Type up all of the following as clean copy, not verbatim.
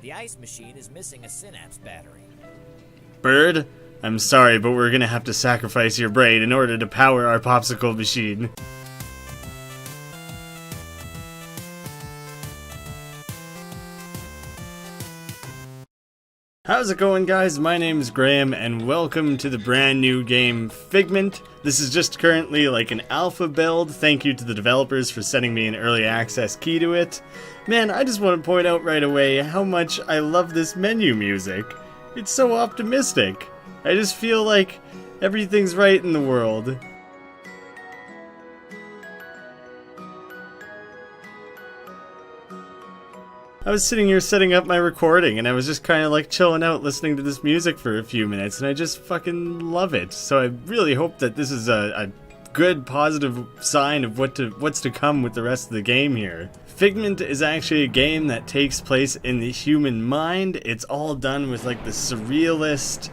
The ice machine is missing a synapse battery. Bird, I'm sorry, but we're gonna have to sacrifice your brain in order to power our popsicle machine. How's it going, guys? My name is Graham, and welcome to the brand new game Figment. This is just currently like an alpha build. Thank you to the developers for sending me an early access key to it. Man, I just want to point out right away how much I love this menu music. It's so optimistic. I just feel like everything's right in the world. I was sitting here setting up my recording, and I was just kind of like chilling out listening to this music for a few minutes, and I just fucking love it. So I really hope that this is a good, positive sign of what's to come with the rest of the game here. Figment is actually a game that takes place in the human mind. It's all done with like the surrealist,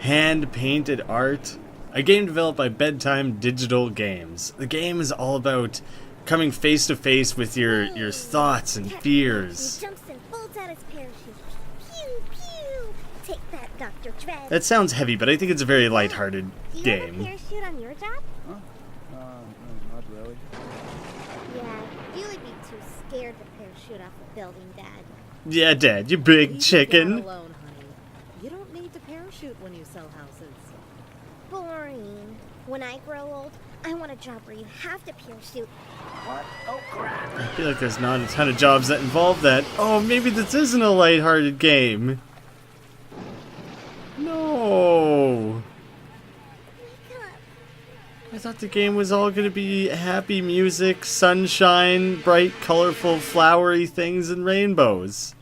hand-painted art. A game developed by Bedtime Digital Games. The game is all about coming face to face with your thoughts and fears. He jumps and folds out his parachute. Pew, pew. Take that, Dr. Dread. That sounds heavy, but I think it's a very lighthearted Do you game. have a parachute on your job? Huh? Not really. Yeah, you would be too scared to parachute off a building, Dad. Yeah, Dad, you big Leave chicken. the cat alone, honey. You don't need to parachute when you sell houses. Boring. When I grow old, I want a job where you have to parachute. What? Oh crap! I feel like there's not a ton of jobs that involve that. Oh, maybe this isn't a lighthearted game. No. Wake up. I thought the game was all going to be happy music, sunshine, bright, colorful, flowery things, and rainbows.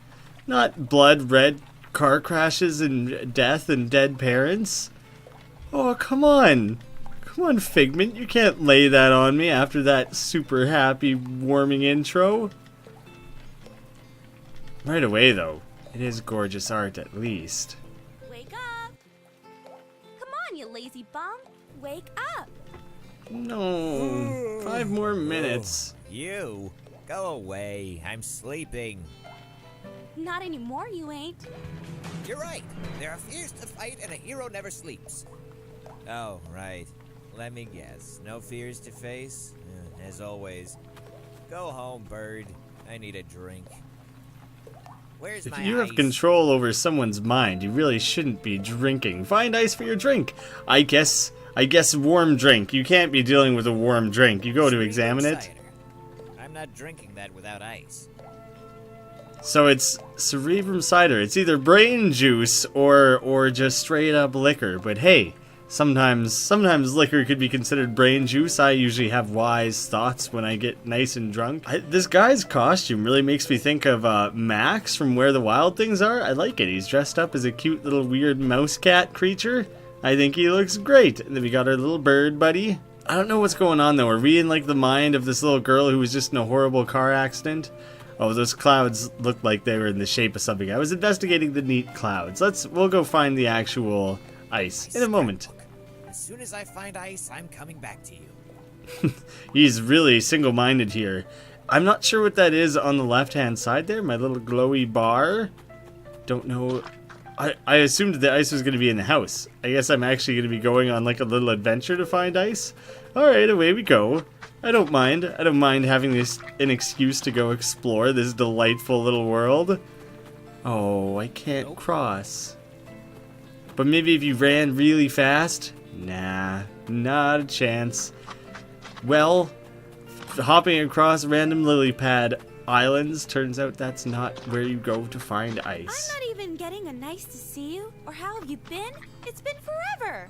Not blood, red car crashes, and death and dead parents. Oh, come on. Come on, Figment. You can't lay that on me after that super happy, warming intro. Right away, though. It is gorgeous art, at least. Wake up! Come on, you lazy bum! Wake up! No. 5 more minutes. You? Go away. I'm sleeping. Not anymore, you ain't. You're right. There are fears to fight, and a hero never sleeps. Oh, right. Let me guess. No fears to face? As always. Go home, Bird. I need a drink. Where's If my you have ice? control over someone's mind, you really shouldn't be drinking. Find ice for your drink. I guess warm drink. You can't be dealing with a warm drink. You go to Cerebrum examine it. cider. I'm not drinking that without ice. So it's cerebrum cider. It's either brain juice or just straight up liquor. But hey, sometimes liquor could be considered brain juice. I usually have wise thoughts when I get nice and drunk. This guy's costume really makes me think of Max from Where the Wild Things Are. I like it. He's dressed up as a cute little weird mouse cat creature. I think he looks great. And then we got our little bird buddy. I don't know what's going on though. Are we in like the mind of this little girl who was just in a horrible car accident? Oh, those clouds looked like they were in the shape of something. I was investigating the neat clouds. We'll go find the actual ice in a moment. As soon as I find ice, I'm coming back to you. He's really single-minded here. I'm not sure what that is on the left-hand side there. My little glowy bar. Don't know. I assumed the ice was going to be in the house. I guess I'm actually going to be going on like a little adventure to find ice. Alright, away we go. I don't mind. I don't mind having an excuse to go explore this delightful little world. Oh, I can't cross. But maybe if you ran really fast? Nah, not a chance. Well, hopping across random lily pad islands, turns out that's not where you go to find ice. I'm not even getting a nice to see you, or how have you been? It's been forever!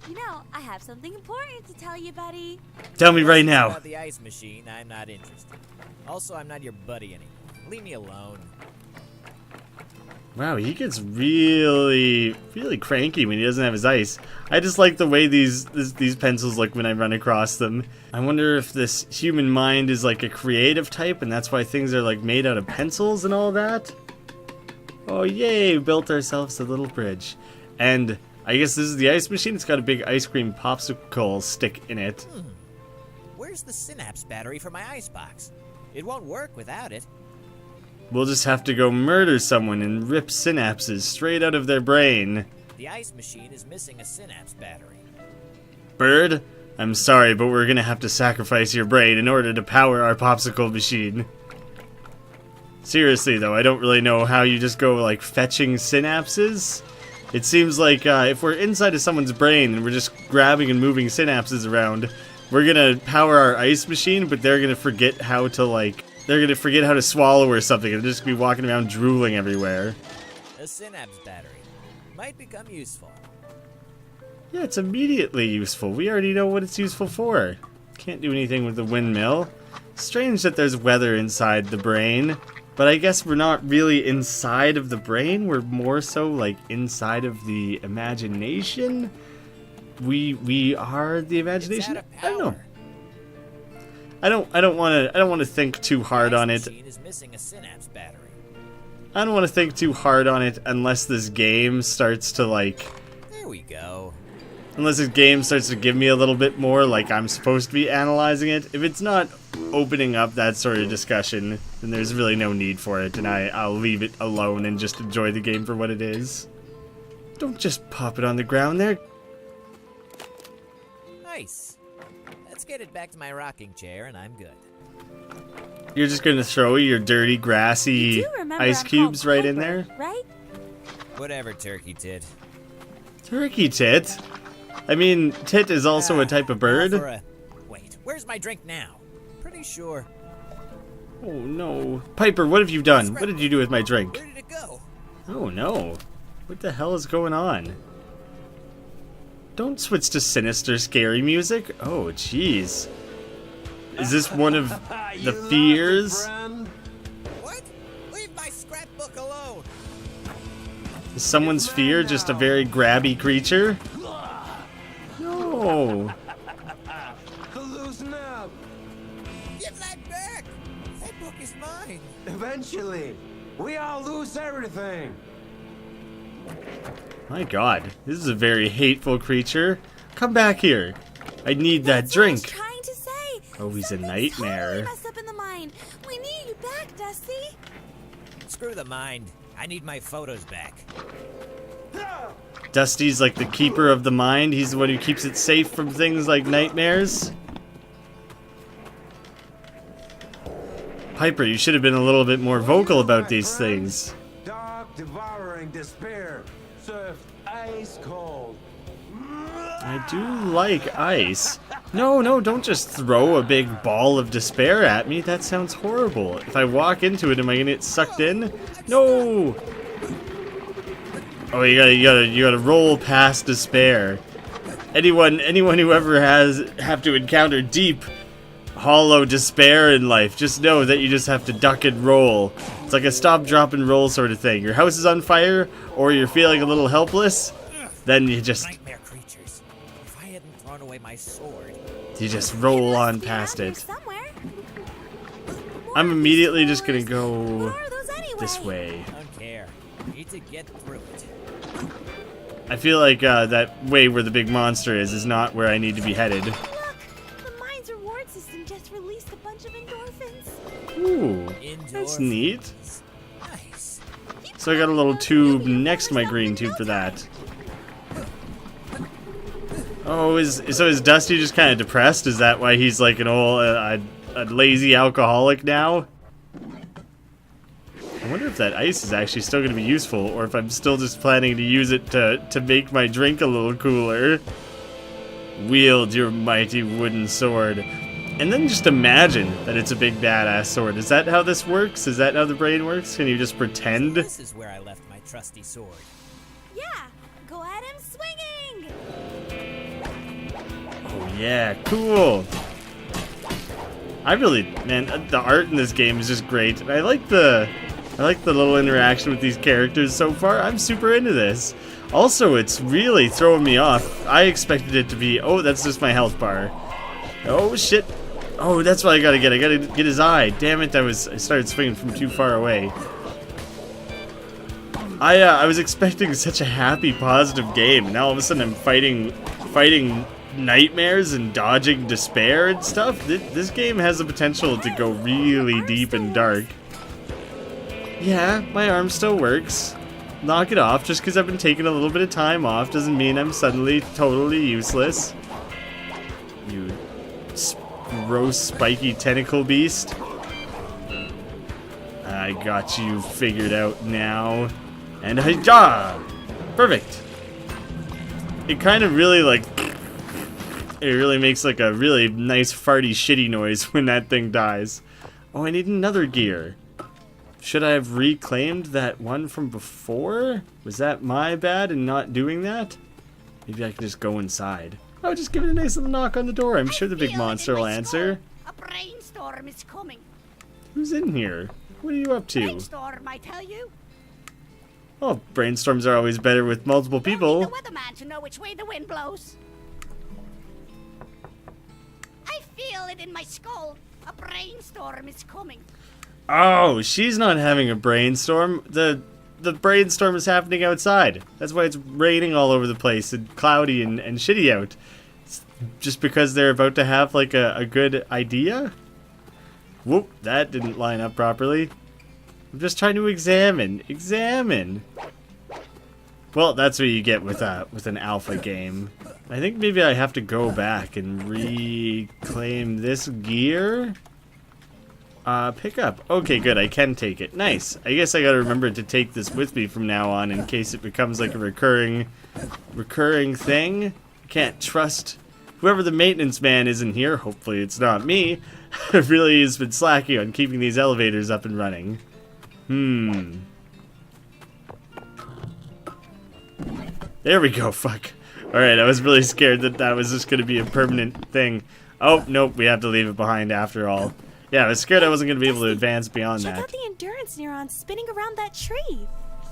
You know, I have something important to tell you, buddy. Tell me right now. About the ice machine, I'm not interested. Also, I'm not your buddy anymore. Leave me alone. Wow, he gets really cranky when he doesn't have his ice. I just like the way these pencils look when I run across them. I wonder if this human mind is like a creative type, and that's why things are like made out of pencils and all that. Oh yay, we built ourselves a little bridge. And I guess this is the ice machine. It's got a big ice cream popsicle stick in it. Where's the synapse battery for my icebox? It won't work without it. We'll just have to go murder someone and rip synapses straight out of their brain. The ice machine is missing a synapse battery. Bird, I'm sorry, but we're gonna have to sacrifice your brain in order to power our popsicle machine. Seriously though, I don't really know how you just go like fetching synapses. It seems like if we're inside of someone's brain and we're just grabbing and moving synapses around, we're gonna power our ice machine, but they're gonna forget how to swallow or something and just be walking around drooling everywhere. A synapse battery might become useful. Yeah, it's immediately useful. We already know what it's useful for. Can't do anything with the windmill. Strange that there's weather inside the brain. But I guess we're not really inside of the brain. We're more so like inside of the imagination. We are the imagination. It's out of I don't know. power. I don't want to think too hard on it. The machine is missing a synapse battery. I don't want to think too hard on it unless this game starts to like. There we go. Unless this game starts to give me a little bit more, like I'm supposed to be analyzing it. If it's not opening up that sort of discussion, then there's really no need for it, and I'll leave it alone and just enjoy the game for what it is. Don't just pop it on the ground there. Nice. Let's get it back to my rocking chair and I'm good. You're just gonna throw your dirty, grassy You do remember ice I'm cubes called right in Piper, there? right? Whatever, Turkey Tit. Turkey Tit? I mean, tit is also a type of bird. Now for a- Wait, where's my drink now? Pretty sure. Oh no. Piper, what have you done? What did you do with my drink? Where did it go? Oh no. What the hell is going on? Don't switch to sinister, scary music. Oh, jeez. Is this one of the fears? What? Leave my scrapbook alone. Is someone's fear just a very grabby creature? No. Loosen up. Give that back. That book is mine. Eventually, we all lose everything. My god, this is a very hateful creature. Come back here. I need that That's what I was drink. trying to say. Oh, he's a Something's nightmare. Totally messed up in the mind. We need you back, Dusty. Screw the mind. I need my photos back. Dusty's like the keeper of the mind. He's the one who keeps it safe from things like nightmares. Piper, you should have been a little bit more vocal about these things. Dark, devouring despair, served ice cold. I do like ice. No, don't just throw a big ball of despair at me. That sounds horrible. If I walk into it, am I gonna get sucked in? No! Oh, you gotta roll past despair. Anyone who ever have to encounter deep, hollow despair in life, just know that you just have to duck and roll. It's like a stop, drop, and roll sort of thing. Your house is on fire, or you're feeling a little helpless, then you just Nightmare creatures. If I hadn't thrown away my sword. roll Must on be past out here it. somewhere. I'm immediately just gonna What go are those anyway? this way. Don't care. Need to get through it. I feel like that way where the big monster is not where I need to be headed. Look, the mind's reward system just released a bunch of endorphins. Ooh, that's Endorphins. neat. Nice. So I got a little tube next to my green tube for that. Oh, is Dusty just kind of depressed? Is that why he's like an old, a lazy alcoholic now? I wonder if that ice is actually still going to be useful, or if I'm still just planning to use it to make my drink a little cooler. Wield your mighty wooden sword. And then just imagine that it's a big badass sword. Is that how this works? Is that how the brain works? Can you just pretend? This is where I left my trusty sword. Yeah, go at him swinging. Oh yeah, cool. Man, the art in this game is just great. And I like the little interaction with these characters so far. I'm super into this. Also, it's really throwing me off. I expected it to be, oh, that's just my health bar. Oh shit. Oh, that's what I gotta get. I gotta get his eye. Damn it, I started swinging from too far away. I was expecting such a happy, positive game, and now all of a sudden I'm fighting nightmares and dodging despair and stuff. This game has the potential to go really deep and dark. Yeah, my arm still works. Knock it off. Just because I've been taking a little bit of time off doesn't mean I'm suddenly totally useless. You gross, spiky tentacle beast. I got you figured out now. And hi-ja! Perfect. It kind of really, like... It really makes, like, a really nice, farty, shitty noise when that thing dies. Oh, I need another gear. Should I have reclaimed that one from before? Was that my bad in not doing that? Maybe I can just go inside. Oh, just give it a nice little knock on the door. I'm sure the big monster will answer. A brainstorm is coming. Who's in here? What are you up to? Brainstorm, I tell you. Oh, brainstorms are always better with multiple people. Don't need the weatherman to know which way the wind blows. I feel it in my skull. A brainstorm is coming. Oh, she's not having a brainstorm. The brainstorm is happening outside. That's why it's raining all over the place and cloudy and shitty out. It's just because they're about to have like a good idea? Whoop, that didn't line up properly. I'm just trying to examine. Well, that's what you get with an alpha game. I think maybe I have to go back and reclaim this gear. Pick up. Okay, good. I can take it. Nice. I guess I gotta remember to take this with me from now on in case it becomes like a recurring thing. I can't trust whoever the maintenance man is in here. Hopefully it's not me. Really has been slacking on keeping these elevators up and running. There we go. Fuck. Alright, I was really scared that was just gonna be a permanent thing. Oh, nope. We have to leave it behind after all. Yeah, I was scared I wasn't going to be able to advance beyond Check that. out the endurance neurons spinning around that tree.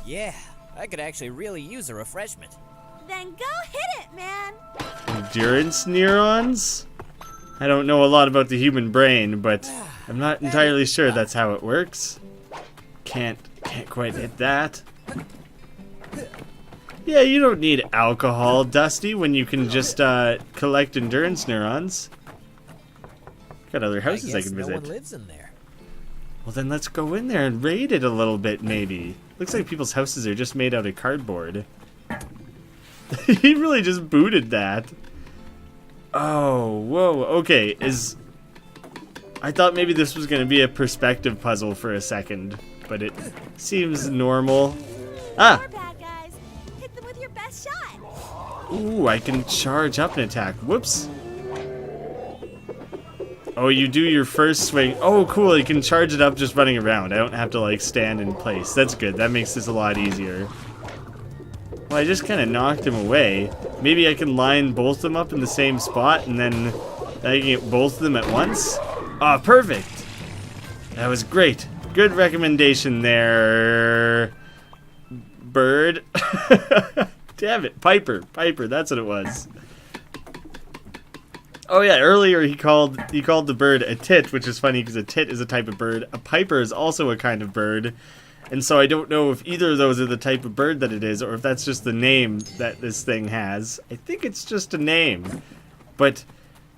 Yeah, I could actually really use a refreshment. Then go hit it, man. Endurance neurons? I don't know a lot about the human brain, but I'm not entirely sure that's how it works. Can't quite hit that. Yeah, you don't need alcohol, Dusty, when you can just collect endurance neurons. Got other houses I can visit. No one lives in there. Well, then let's go in there and raid it a little bit, maybe. Looks like people's houses are just made out of cardboard. He really just booted that. Oh, whoa. Okay, I thought maybe this was going to be a perspective puzzle for a second, but it seems normal. Ah! More bad guys. Hit them with your best shot. Ooh, I can charge up an attack. Whoops. Oh, you do your first swing. Oh, cool. You can charge it up just running around. I don't have to, like, stand in place. That's good. That makes this a lot easier. Well, I just kind of knocked him away. Maybe I can line both of them up in the same spot, and then I can get both of them at once. Ah, perfect. That was great. Good recommendation there, bird. Damn it. Piper. Piper, that's what it was. Oh yeah, earlier he called the bird a tit, which is funny because a tit is a type of bird. A piper is also a kind of bird. And so I don't know if either of those are the type of bird that it is, or if that's just the name that this thing has. I think it's just a name. But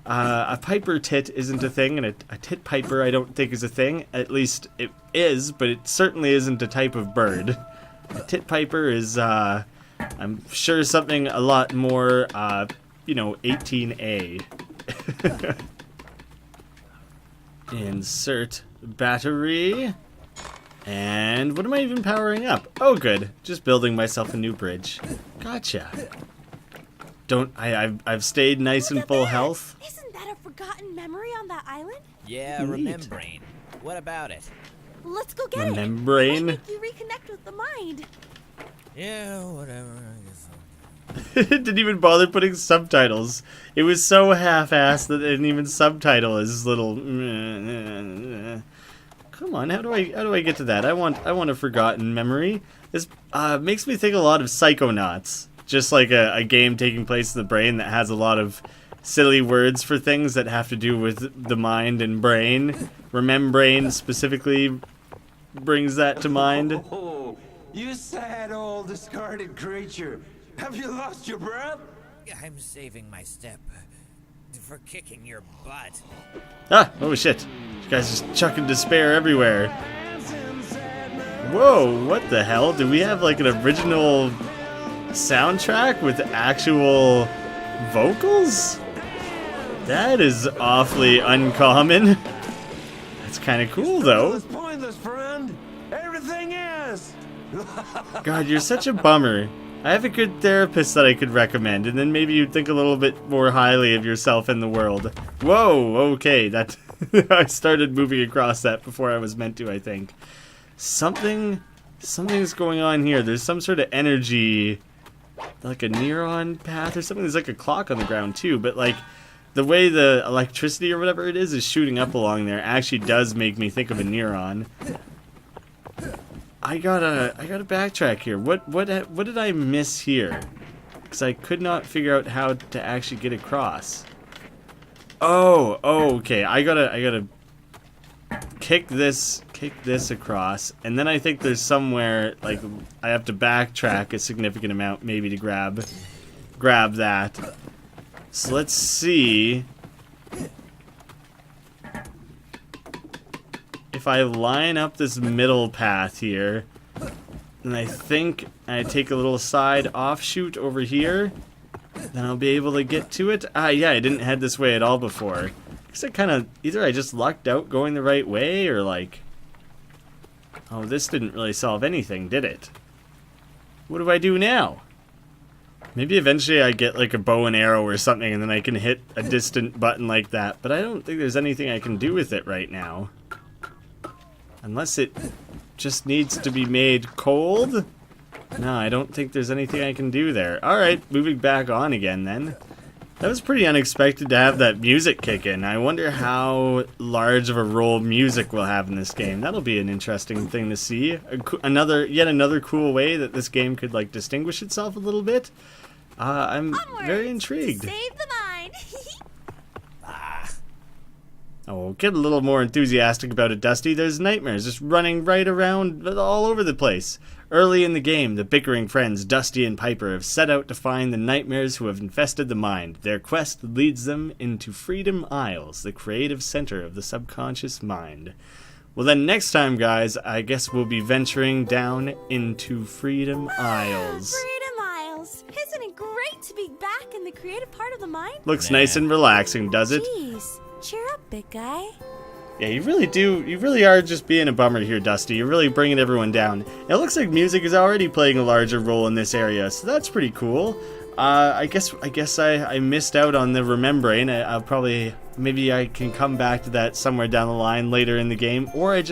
a piper tit isn't a thing, and a tit piper I don't think is a thing. At least it is, but it certainly isn't a type of bird. A tit piper is, I'm sure something a lot more, 18A. Insert battery. And what am I even powering up? Oh, good. Just building myself a new bridge. Gotcha. I've stayed nice and full health. Isn't that a forgotten memory on that island? Yeah, remembrane. What about it? Let's go get it. Membrane. Might make you reconnect with the mind. Yeah, whatever. I guess so. It didn't even bother putting subtitles. It was so half-assed that it didn't even subtitle his little. Come on, how do I get to that? I want a forgotten memory. This makes me think a lot of Psychonauts, just like a game taking place in the brain that has a lot of silly words for things that have to do with the mind and brain. Remembrane specifically brings that to mind. Oh, you sad old discarded creature. Have you lost your breath? I'm saving my step for kicking your butt. Ah! Oh shit! You guys just chucking despair everywhere. Whoa, what the hell? Do we have like an original soundtrack with actual vocals? That is awfully uncommon. That's kind of cool though. It's pointless, friend. Everything is. God, you're such a bummer. I have a good therapist that I could recommend, and then maybe you'd think a little bit more highly of yourself in the world. Whoa, okay, that I started moving across that before I was meant to, I think. Something's going on here. There's some sort of energy, like a neuron path or something. There's like a clock on the ground too, but like the way the electricity or whatever it is shooting up along there actually does make me think of a neuron. I gotta backtrack here. What did I miss here? Because I could not figure out how to actually get across. Oh, okay. I gotta kick this across, and then I think there's somewhere like I have to backtrack a significant amount maybe to grab that. So let's see if I line up this middle path here, and I think I take a little side offshoot over here, then I'll be able to get to it. Ah, yeah, I didn't head this way at all before. Because I kind of, either I just lucked out going the right way, or like, oh, this didn't really solve anything, did it? What do I do now? Maybe eventually I get like a bow and arrow or something, and then I can hit a distant button like that, but I don't think there's anything I can do with it right now. Unless it just needs to be made cold? No, I don't think there's anything I can do there. Alright, moving back on again then. That was pretty unexpected to have that music kick in. I wonder how large of a role music will have in this game. That'll be an interesting thing to see. Yet another cool way that this game could like distinguish itself a little bit. I'm very intrigued. Save the mind. Oh, get a little more enthusiastic about it, Dusty. There's nightmares just running right around all over the place. Early in the game, the bickering friends Dusty and Piper have set out to find the nightmares who have infested the mind. Their quest leads them into Freedom Isles, the creative center of the subconscious mind. Well then, next time, guys, I guess we'll be venturing down into Freedom Isles. Freedom Isles. Isn't it great to be back in the creative part of the mind? Looks nice and relaxing, does it? Jeez. Cheer up, big guy. Yeah, you really do. You really are just being a bummer here, Dusty. You're really bringing everyone down. It looks like music is already playing a larger role in this area, so that's pretty cool. I guess I missed out on the remembering. I'll probably, maybe I can come back to that somewhere down the line later in the game, or I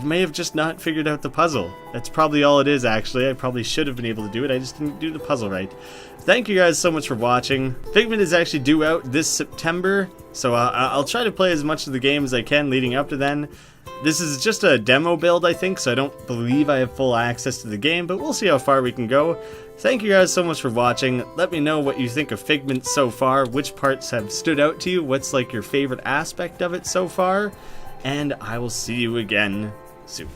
may have just not figured out the puzzle. That's probably all it is, actually. I probably should have been able to do it. I just didn't do the puzzle right. Thank you guys so much for watching. Figment is actually due out this September, so I'll try to play as much of the game as I can leading up to then. This is just a demo build, I think, so I don't believe I have full access to the game, but we'll see how far we can go. Thank you guys so much for watching. Let me know what you think of Figment so far, which parts have stood out to you, what's like your favorite aspect of it so far, and I will see you again soon.